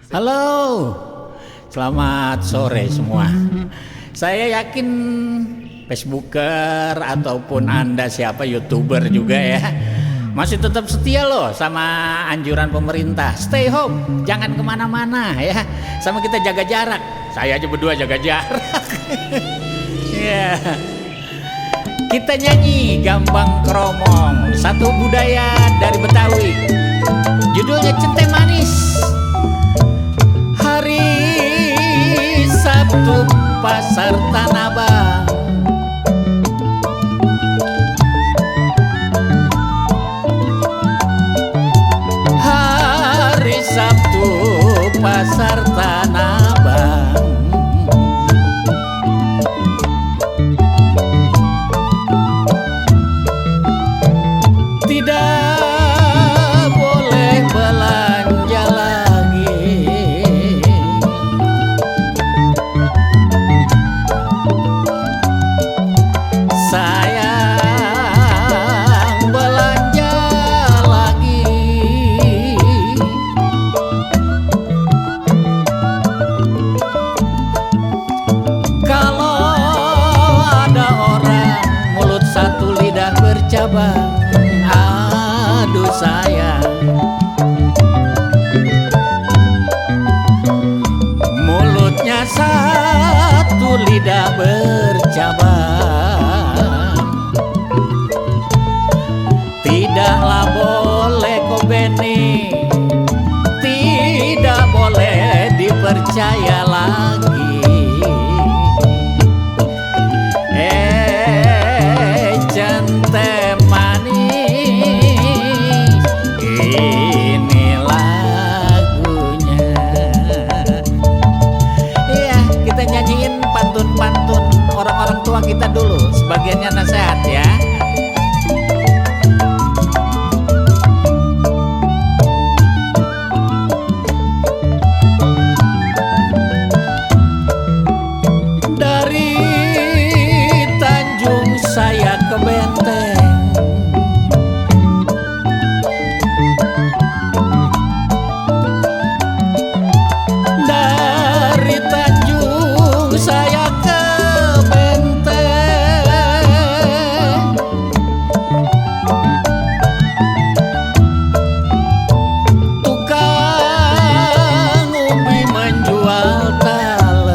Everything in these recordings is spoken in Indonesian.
Halo, selamat sore semua. Saya yakin Facebooker ataupun Anda siapa YouTuber juga ya masih tetap setia loh sama anjuran pemerintah. Stay home, jangan kemana-mana ya. Sama kita jaga jarak. Saya aja berdua jaga jarak. Ya. Kita nyanyi Gambang Kromong, satu budaya dari Betawi. Judulnya Centai Manis. Hari Sabtu pasar Tanah Abang, hari Sabtu pasar Tanah Abang, tidak boleh belanja lagi. Sayang belanja lagi. Kalau ada orang mulut satu lidah bercabang, aduh sayang, mulutnya satu lidah bercabang. Tidaklah boleh kau beni, tidak boleh dipercaya lagi. Centai manis, ini lagunya. Iya, kita nyanyiin pantun-pantun orang-orang tua kita dulu, sebagiannya nasihat ya. Dari Tanjung saya ke Benteng, dari Tanjung saya ke Benteng, tukang ubi menjual tales.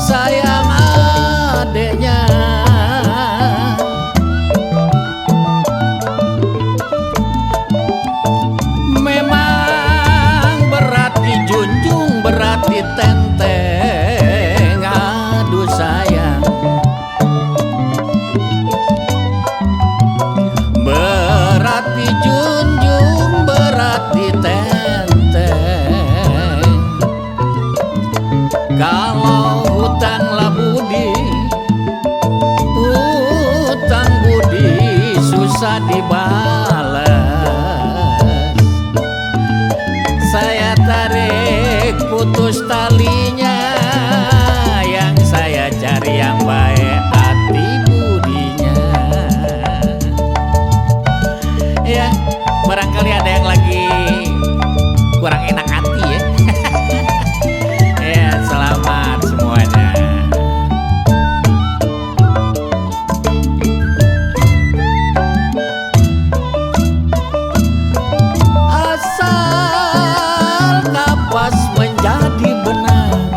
Sayang adeknya, memang berat dijunjung, berat ditenteng. Aduh sayang, berat dijunjung, berat ditenteng. Kalau hutanglah budi, hutang budi susah dibalas. Saya tarik putus talinya, yang saya cari yang baik hati budinya. Ya, barangkali ada yang lagi kurang enak hati ya. Ya, selamat semuanya. Asal kapas menjadi benang,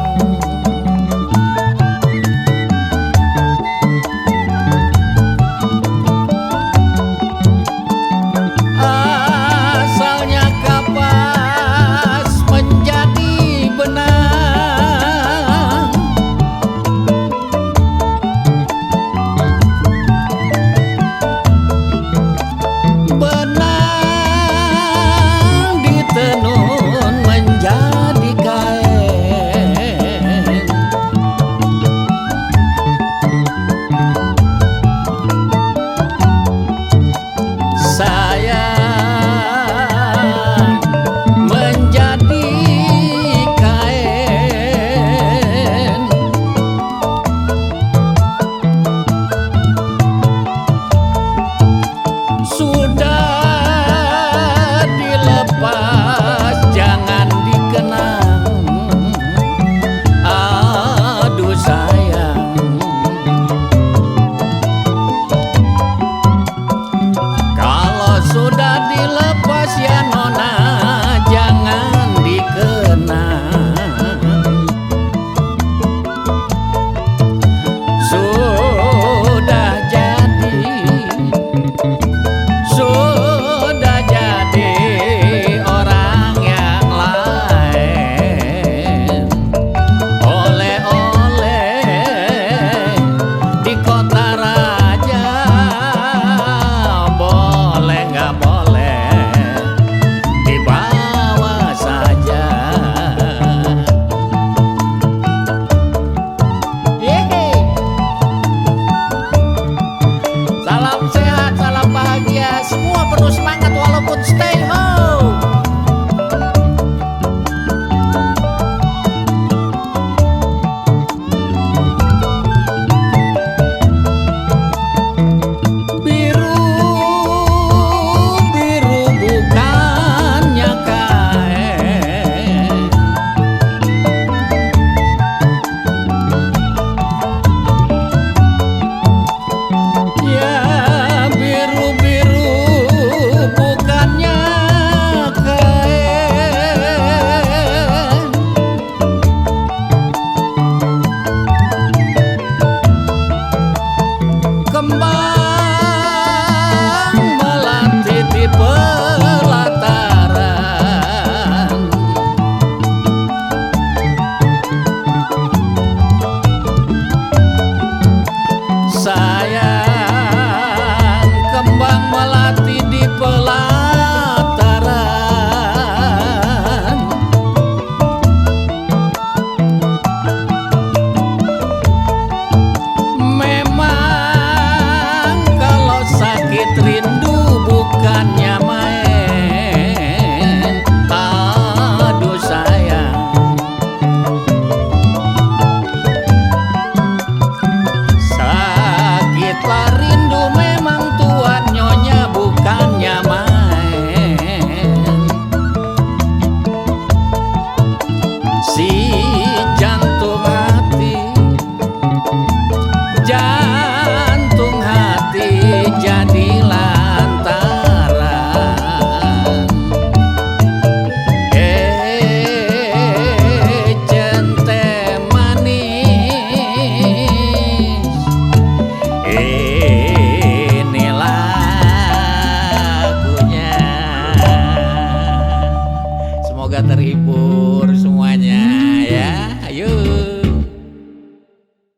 semoga terhibur.